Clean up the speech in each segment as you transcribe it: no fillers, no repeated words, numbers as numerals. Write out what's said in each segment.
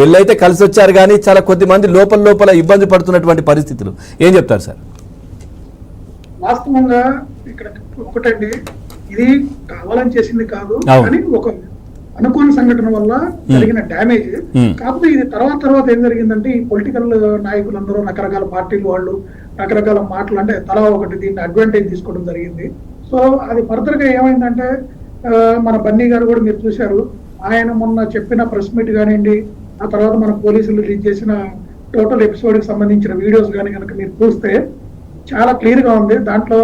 వెళ్ళైతే కలిసి వచ్చారు కానీ చాలా కొద్ది మంది లోపల ఇబ్బంది పడుతున్నటువంటి పరిస్థితులు ఏం చెప్తారు సార్? వాస్తవంగా ఇక్కడ ఒకటండి, ఇది కావాలని చేసింది కాదు, కానీ ఒక అనుకోని సంఘటన వల్ల జరిగిన డ్యామేజ్. కాకపోతే ఇది తర్వాత ఏం జరిగిందంటే, ఈ పొలిటికల్ నాయకులందరూ రకరకాల పార్టీలు వాళ్ళు రకరకాల మాటలు అంటే తలా ఒకటి దీన్ని అడ్వాంటేజ్ తీసుకోవడం జరిగింది. సో అది ఫర్దర్ గా ఏమైందంటే, మన బన్నీ గారు కూడా మీరు చూశారు, ఆయన మొన్న చెప్పిన ప్రెస్ మీట్ కానివ్వండి, ఆ తర్వాత మన పోలీసులు రిలీజ్ చేసిన టోటల్ ఎపిసోడ్ కి సంబంధించిన వీడియోస్ కానీ కనుక మీరు చూస్తే చాలా క్లియర్ గా ఉంది. దాంట్లో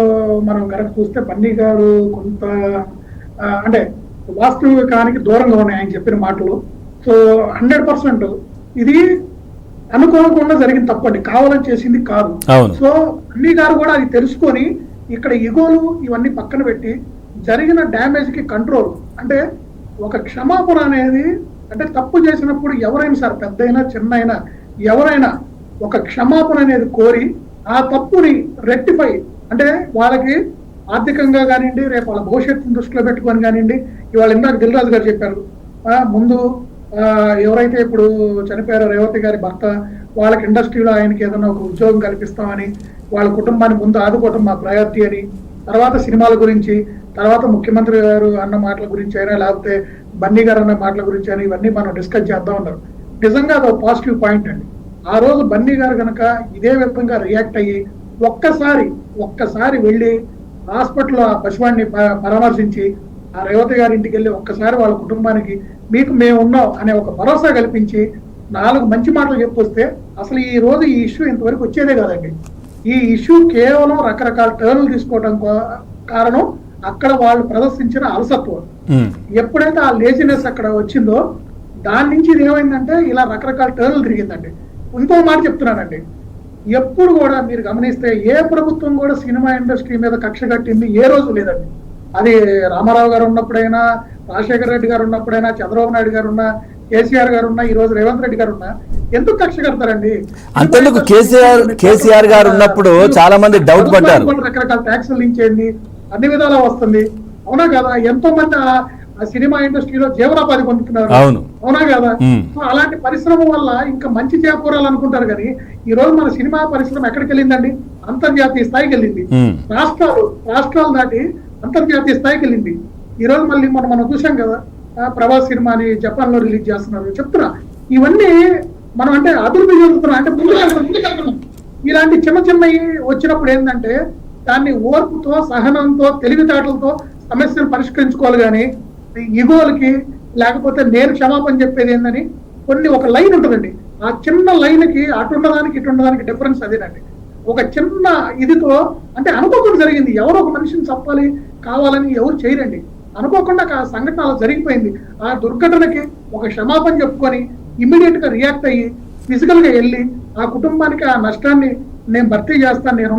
మనం కనుక చూస్తే బన్నీ గారు కొంత అంటే వాస్తవికానికి దూరంగా ఉన్నాయి ఆయన చెప్పిన మాటలు. సో 100% ఇది అనుకోకుండా జరిగిన తప్పండి, కావాలని చేసింది కాదు. సో బన్నీ గారు కూడా అది తెలుసుకొని ఇక్కడ ఇగోలు ఇవన్నీ పక్కన పెట్టి జరిగిన డ్యామేజ్ కి కంట్రోల్ అంటే ఒక క్షమాపణ అనేది, అంటే తప్పు చేసినప్పుడు ఎవరైనా సార్, పెద్దయినా చిన్నైనా ఎవరైనా ఒక క్షమాపణ అనేది కోరి ఆ తప్పుని రెక్టిఫై, అంటే వాళ్ళకి ఆర్థికంగా కానివ్వండి, రేపు వాళ్ళ భవిష్యత్తును దృష్టిలో పెట్టుకొని కానివ్వండి. ఇవాళ ఇందాక దిల్ రాజు గారు చెప్పారు, ముందు ఎవరైతే ఇప్పుడు చనిపోయారో రేవతి గారి భర్త, వాళ్ళకి ఇండస్ట్రీలో ఆయనకి ఏదైనా ఒక ఉద్యోగం కల్పిస్తామని, వాళ్ళ కుటుంబాన్ని ముందు ఆదుకోవటం మా ప్రయారిటీ అని, తర్వాత సినిమాల గురించి, తర్వాత ముఖ్యమంత్రి గారు అన్న మాటల గురించి అయినా, లేకపోతే బన్నీ గారు అన్న మాటల గురించి అయినా, ఇవన్నీ మనం డిస్కస్ చేద్దాం ఉన్నారు. నిజంగా అది ఒక పాజిటివ్ పాయింట్ అండి. ఆ రోజు బన్నీ గారు కనుక ఇదే విధంగా రియాక్ట్ అయ్యి ఒక్కసారి వెళ్ళి హాస్పిటల్లో ఆ పశువాన్ని పరామర్శించి ఆ రేవతి గారి ఇంటికి వెళ్ళి ఒక్కసారి వాళ్ళ కుటుంబానికి మీకు మేము ఉన్నాం అనే ఒక భరోసా కల్పించి 4 మంచి మాటలు చెప్పొస్తే అసలు ఈ రోజు ఈ ఇష్యూ ఇంతవరకు వచ్చేదే కాదండి. ఈ ఇష్యూ కేవలం రకరకాల టర్న్లు తీసుకోవడం కారణం అక్కడ వాళ్ళు ప్రదర్శించిన అలసత్వం. ఎప్పుడైతే ఆ లేజినెస్ అక్కడ వచ్చిందో దాని నుంచి ఇది ఏమైందంటే ఇలా రకరకాల టర్న్లు తిరిగిందండి. ఇంకో మాట చెప్తున్నానండి, ఎప్పుడు కూడా మీరు గమనిస్తే ఏ ప్రభుత్వం కూడా సినిమా ఇండస్ట్రీ మీద కక్ష కట్టింది ఏ రోజు లేదండి. అది రామారావు గారు ఉన్నప్పుడైనా, రాజశేఖర రెడ్డి గారు ఉన్నప్పుడైనా, చంద్రబాబు నాయుడు గారు ఉన్నా, కేసీఆర్ గారు ఉన్నా, ఈ రోజు రేవంత్ రెడ్డి గారు ఉన్నా, ఎందుకు కక్ష కడతారండి? అంతేందుకు కేసీఆర్ గారు ఉన్నప్పుడు చాలా మంది డౌట్ పడ్డారు. రకరకాల ట్యాక్సులు లించేయండి, అన్ని విధాలా వస్తుంది, అవునా కదా? ఎంతో మంది ఆ సినిమా ఇండస్ట్రీలో జీవనోపాధి పొందుతున్నారు, అవునా కదా? సో అలాంటి పరిశ్రమ వల్ల ఇంకా మంచి చేకూరాలనుకుంటారు. కానీ ఈ రోజు మన సినిమా పరిశ్రమ ఎక్కడికి వెళ్ళిందండి? అంతర్జాతీయ స్థాయికి వెళ్ళింది. రాష్ట్రాలు దాటి అంతర్జాతీయ స్థాయికి వెళ్ళింది. ఈ రోజు మళ్ళీ మనం చూసాం కదా, ప్రభాస్ సినిమాని జపాన్ లో రిలీజ్ చేస్తున్నారు. చెప్తున్నా, ఇవన్నీ మనం అంటే అభివృద్ధి చెందుతున్నాం, అంటే ముందుకెళ్తున్నాం. ఇలాంటి చిన్నవి వచ్చినప్పుడు ఏంటంటే దాన్ని ఓర్పుతో, సహనంతో, తెలివితేటలతో సమస్యను పరిష్కరించుకోవాలి. కానీ ఇగోలకి లేకపోతే నేను క్షమాపణ చెప్పేది ఏందని కొన్ని ఒక లైన్ ఉంటుందండి. ఆ చిన్న లైన్ కి అటుండదానికి ఇటుండదానికి డిఫరెన్స్ అదేనండి. ఒక చిన్న ఇదితో అంటే అనుకోకుండా జరిగింది, ఎవరో ఒక మనిషిని చంపాలి కావాలని ఎవరు చేయరండి, అనుకోకుండా ఆ సంఘటన అలా జరిగిపోయింది. ఆ దుర్ఘటనకి ఒక క్షమాపణ చెప్పుకొని ఇమ్మీడియట్ గా రియాక్ట్ అయ్యి ఫిజికల్ గా వెళ్ళి ఆ కుటుంబానికి ఆ నష్టాన్ని నేను భర్తీ చేస్తాను, నేను